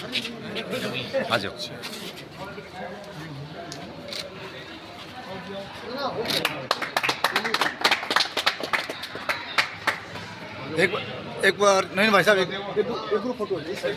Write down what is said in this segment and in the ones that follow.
आ जाओ। एक बार नहीं भाई साहब, एक ग्रुप फोटो हो गया सर।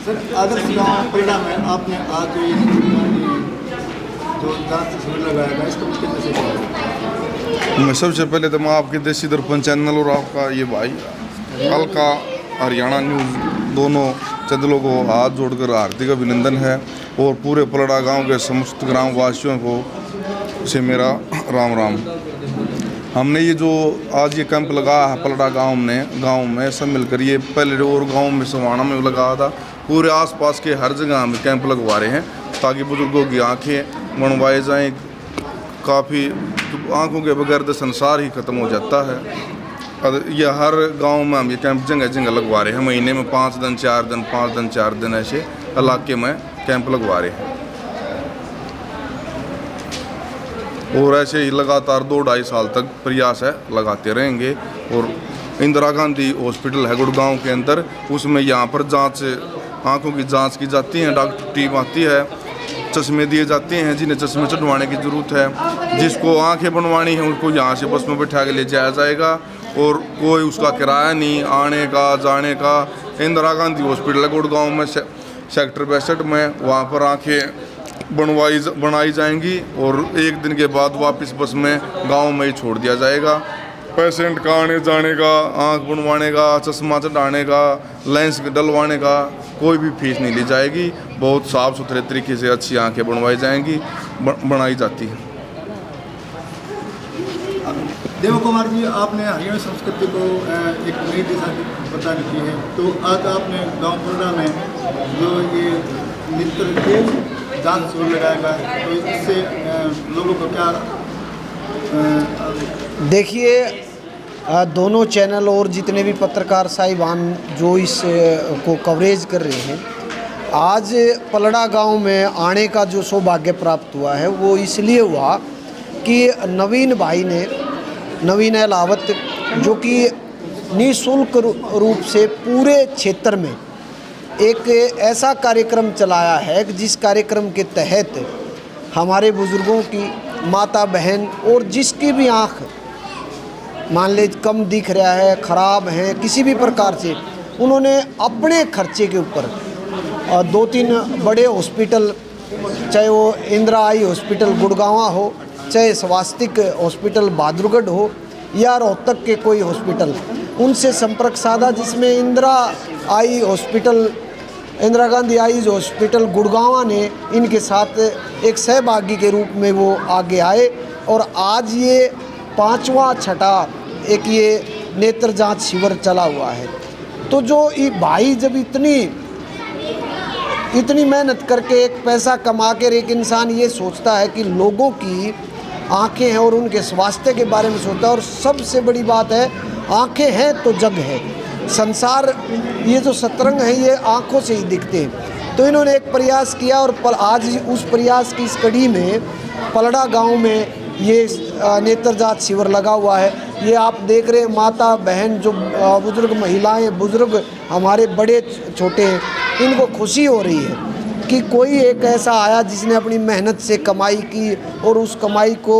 सर, आदर्श गाँव परिणाम है, आपने आज जो जांच शिविर लगाया गया, इसको कैसे देखा? मैं सबसे पहले तो मैं आपके देसी दर्पण चैनल और आपका ये भाई अलका हरियाणा न्यूज़ दोनों चैनलों को हाथ जोड़कर हार्दिक अभिनंदन है, और पूरे पलड़ा गांव के समस्त ग्रामवासियों को से मेरा राम राम। हमने ये जो आज ये कैंप लगाया है पलड़ा गांव में सब मिलकर, ये पहले और गांव में सवाना में लगाया था, पूरे आसपास के हर जगह हम कैंप लगवा रहे हैं ताकि बुजुर्गों की आँखें बनवाए जाएँ। काफ़ी आँखों के बगैर तो संसार ही ख़त्म हो जाता है। ये हर गांव में हम ये कैंप जगह जगह लगवा रहे हैं, महीने में 5 दिन 4 दिन 5 दिन 4 दिन ऐसे इलाके में कैंप लगवा रहे हैं, और ऐसे ही लगातार 2-2.5 साल तक प्रयास है लगाते रहेंगे। और इंदिरा गांधी हॉस्पिटल है गुड़गांव के अंदर, उसमें यहाँ पर जांच आँखों की जांच की जाती है, डॉक्टर टीम आती है, चश्मे दिए जाते हैं जिन्हें चश्मे चढ़वाने की ज़रूरत है, जिसको आंखें बनवानी है उनको यहाँ से बस में बैठा के ले जाया जाएगा, और कोई उसका किराया नहीं आने का जाने का। इंदिरा गांधी हॉस्पिटल है गुड़गांव में सेक्टर 62 में, वहाँ पर आंखें बनाई जाएंगी, और 1 दिन के बाद वापस बस में गाँव में ही छोड़ दिया जाएगा। पेशेंट का आने जाने का, आँख बनवाने का, चश्मा चढ़ाने का, लेंस डलवाने का कोई भी फीस नहीं ली जाएगी। बहुत साफ़ सुथरे तरीके से अच्छी आंखें बनवाई जाएंगी, बनाई जाती है। देव कुमार जी, आपने हरियाणा संस्कृति को एक नई दिशा प्रदान की है, तो आज आपने गांव पलड़ा में जो ये नृत्य के जांच शिविर लगाया गया, तो इससे लोगों को क्या देखिए, दोनों चैनल और जितने भी पत्रकार साहिबान जो इस को कवरेज कर रहे हैं, आज पलड़ा गांव में आने का जो सौभाग्य प्राप्त हुआ है वो इसलिए हुआ कि नवीन अहलावत जो कि निःशुल्क रूप से पूरे क्षेत्र में एक ऐसा कार्यक्रम चलाया है कि जिस कार्यक्रम के तहत हमारे बुज़ुर्गों की माता बहन और जिसकी भी आँख मान ले कम दिख रहा है, ख़राब है किसी भी प्रकार से, उन्होंने अपने खर्चे के ऊपर 2-3 बड़े हॉस्पिटल, चाहे वो इंदिरा आई हॉस्पिटल गुड़गांवा हो, चाहे स्वास्तिक हॉस्पिटल बहादुरगढ़ हो, या रोहतक के कोई हॉस्पिटल, उनसे संपर्क साधा, जिसमें इंदिरा गांधी आईज हॉस्पिटल गुड़गांवा ने इनके साथ एक सहभागी के रूप में वो आगे आए, और आज ये 5वां-6ठा एक ये नेत्र जांच शिविर चला हुआ है। तो जो ये भाई जब इतनी इतनी मेहनत करके एक पैसा कमा कर एक इंसान ये सोचता है कि लोगों की आंखें हैं और उनके स्वास्थ्य के बारे में सोचता है। और सबसे बड़ी बात है, आंखें हैं तो जग है। संसार, ये जो सतरंग है ये आंखों से ही दिखते हैं। तो इन्होंने एक प्रयास किया और आज उस प्रयास की इस कड़ी में पलड़ा गांव में ये नेत्र जांच शिविर लगा हुआ है। ये आप देख रहे हैं, माता बहन जो बुज़ुर्ग महिलाएं, बुज़ुर्ग हमारे बड़े छोटे हैं, इनको खुशी हो रही है कि कोई एक ऐसा आया जिसने अपनी मेहनत से कमाई की और उस कमाई को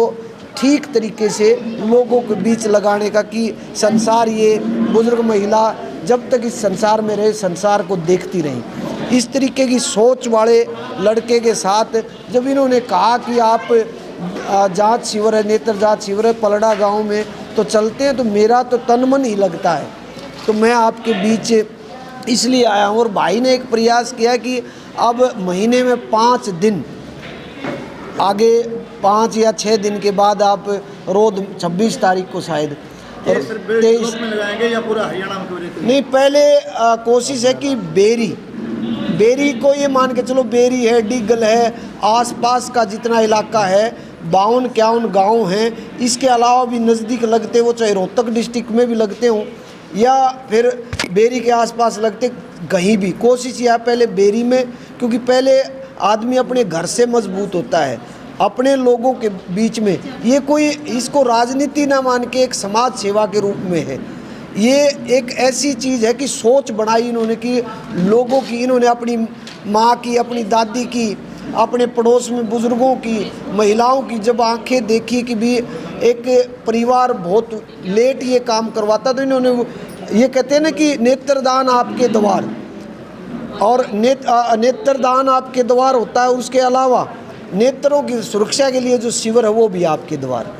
ठीक तरीके से लोगों के बीच लगाने का, कि संसार, ये बुज़ुर्ग महिला जब तक इस संसार में रहे संसार को देखती रही। इस तरीके की सोच वाले लड़के के साथ जब इन्होंने कहा कि आप जांच शिविर है, नेत्र जांच शिविर है पलड़ा गांव में, तो चलते हैं, तो मेरा तो तन मन ही लगता है। तो मैं आपके बीच इसलिए आया हूँ। और भाई ने एक प्रयास किया कि अब महीने में 5 दिन, आगे 5 या 6 दिन के बाद आप रोज 26 तारीख को शायद ये सिर्फ बेरी में लगाएंगे या पूरा हरियाणा में कवरेज? नहीं, पहले कोशिश है कि बेरी को ये मान के चलो, बेरी है, डिगल है, आसपास का जितना इलाका है, 52-51 गांव हैं। इसके अलावा भी नज़दीक लगते, वो चाहे रोहतक डिस्ट्रिक्ट में भी लगते हों या फिर बेरी के आसपास लगते, कहीं भी कोशिश यह है पहले बेरी में, क्योंकि पहले आदमी अपने घर से मजबूत होता है, अपने लोगों के बीच में। ये कोई इसको राजनीति ना मान के एक समाज सेवा के रूप में है। ये एक ऐसी चीज़ है कि सोच बनाई इन्होंने कि लोगों की, इन्होंने अपनी माँ की, अपनी दादी की, अपने पड़ोस में बुज़ुर्गों की, महिलाओं की जब आंखें देखी कि भी एक परिवार बहुत लेट ये काम करवाता, तो इन्होंने, ये कहते हैं ना कि नेत्रदान आपके द्वार, और नेत्रदान आपके द्वार होता है। उसके अलावा नेत्रों की सुरक्षा के लिए जो शिविर है वो भी आपके द्वार।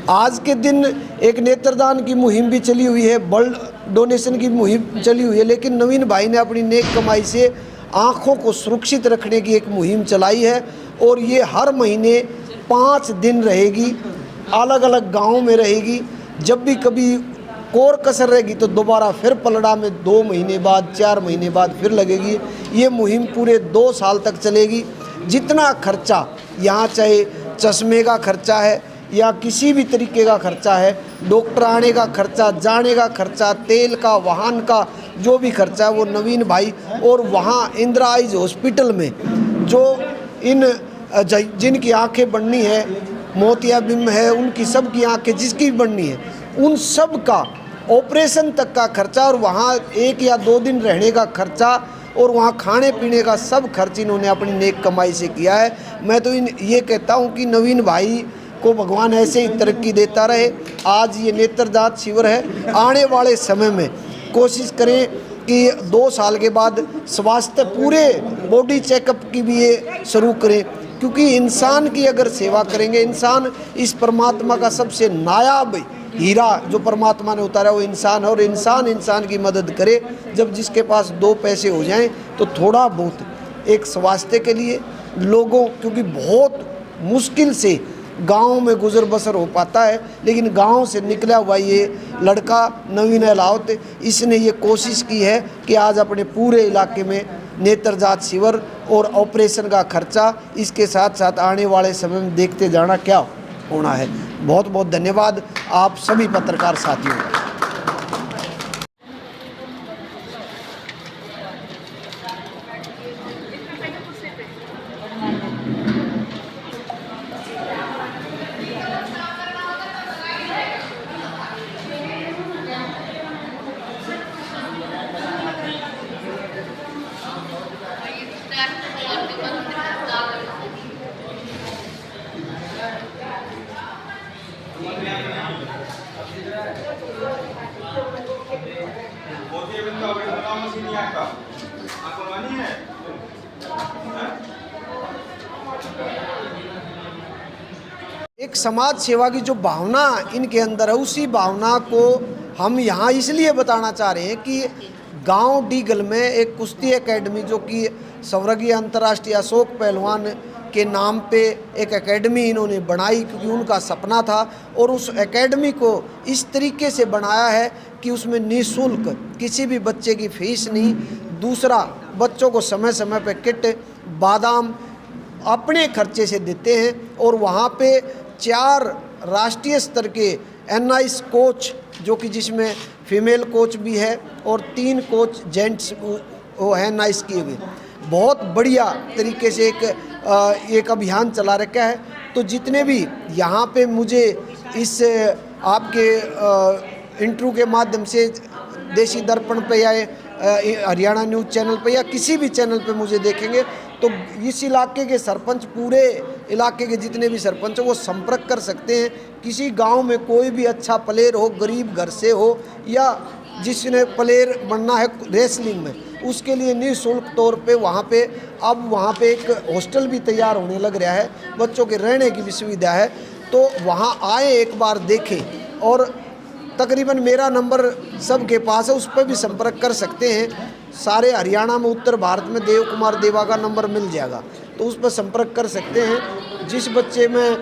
आज के दिन एक नेत्रदान की मुहिम भी चली हुई है, ब्लड डोनेशन की मुहिम चली हुई है, लेकिन नवीन भाई ने अपनी नेक कमाई से आँखों को सुरक्षित रखने की एक मुहिम चलाई है। और ये हर महीने 5 दिन रहेगी, अलग अलग गाँव में रहेगी। जब भी कभी कोर कसर रहेगी तो दोबारा फिर पलड़ा में 2 महीने बाद, 4 महीने बाद फिर लगेगी। ये मुहिम पूरे 2 साल तक चलेगी। जितना खर्चा यहाँ, चाहे चश्मे का खर्चा है या किसी भी तरीके का खर्चा है, डॉक्टर आने का खर्चा, जाने का खर्चा, तेल का, वाहन का जो भी खर्चा है, वो नवीन भाई और वहाँ इंदिरा आइज हॉस्पिटल में जो जिनकी आंखें बननी है, मोतियाबिंद है, उनकी सब की आंखें जिसकी भी बननी है, उन सब का ऑपरेशन तक का खर्चा, और वहाँ 1 या 2 दिन रहने का खर्चा, और वहाँ खाने पीने का सब खर्च इन्होंने अपनी नेक कमाई से किया है। मैं तो ये कहता हूँ कि नवीन भाई को भगवान ऐसे ही तरक्की देता रहे। आज ये नेत्र जांच शिविर है, आने वाले समय में कोशिश करें कि 2 साल के बाद स्वास्थ्य पूरे बॉडी चेकअप की भी ये शुरू करें, क्योंकि इंसान की अगर सेवा करेंगे, इंसान इस परमात्मा का सबसे नायाब हीरा जो परमात्मा ने उतारा वो इंसान है, और इंसान की मदद करे। जब जिसके पास 2 पैसे हो जाएं तो थोड़ा बहुत एक स्वास्थ्य के लिए लोगों, क्योंकि बहुत मुश्किल से गांव में गुजर बसर हो पाता है, लेकिन गांव से निकला हुआ ये लड़का नवीन अलावत, इसने ये कोशिश की है कि आज अपने पूरे इलाके में नेत्र जांच शिविर और ऑपरेशन का खर्चा, इसके साथ साथ आने वाले समय में देखते जाना क्या होना है। बहुत बहुत धन्यवाद आप सभी पत्रकार साथियों का। एक समाज सेवा की जो भावना इनके अंदर है, उसी भावना को हम यहाँ इसलिए बताना चाह रहे हैं कि गांव डीगल में एक कुश्ती एकेडमी जो कि स्वर्गीय अंतर्राष्ट्रीय अशोक पहलवान के नाम पे एक एकेडमी इन्होंने बनाई, क्योंकि उनका सपना था। और उस एकेडमी को इस तरीके से बनाया है कि उसमें निःशुल्क, किसी भी बच्चे की फीस नहीं। दूसरा, बच्चों को समय समय पे किट, बादाम अपने खर्चे से देते हैं। और वहाँ पे 4 राष्ट्रीय स्तर के NIS कोच, जो कि जिसमें फीमेल कोच भी है और 3 कोच जेंट्स वो है NIS किए हुए। बहुत बढ़िया तरीके से एक अभियान चला रखा है। तो जितने भी यहाँ पे मुझे इस आपके इंटरव्यू के माध्यम से देशी दर्पण पे या हरियाणा न्यूज़ चैनल पे या किसी भी चैनल पे मुझे देखेंगे, तो इस इलाके के सरपंच, पूरे इलाके के जितने भी सरपंच हैं वो संपर्क कर सकते हैं। किसी गांव में कोई भी अच्छा प्लेयर हो, गरीब घर से हो या जिसने प्लेयर बनना है रेसलिंग में, उसके लिए निःशुल्क तौर पे वहाँ पे एक हॉस्टल भी तैयार होने लग रहा है, बच्चों के रहने की भी सुविधा है। तो वहाँ आए, एक बार देखें। और तकरीबन मेरा नंबर सबके पास है, उस पर भी संपर्क कर सकते हैं। सारे हरियाणा में, उत्तर भारत में देव कुमार देवा का नंबर मिल जाएगा, तो उस पर संपर्क कर सकते हैं। जिस बच्चे में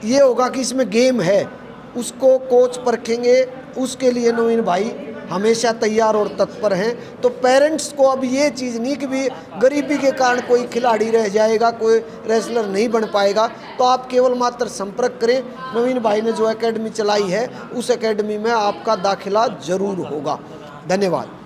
ये होगा कि इसमें गेम है, उसको कोच परखेंगे, उसके लिए नवीन भाई हमेशा तैयार और तत्पर हैं। तो पेरेंट्स को अब ये चीज़ नहीं कि भी गरीबी के कारण कोई खिलाड़ी रह जाएगा, कोई रेसलर नहीं बन पाएगा, तो आप केवल मात्र संपर्क करें। नवीन भाई ने जो एकेडमी चलाई है, उस एकेडमी में आपका दाखिला जरूर होगा। धन्यवाद।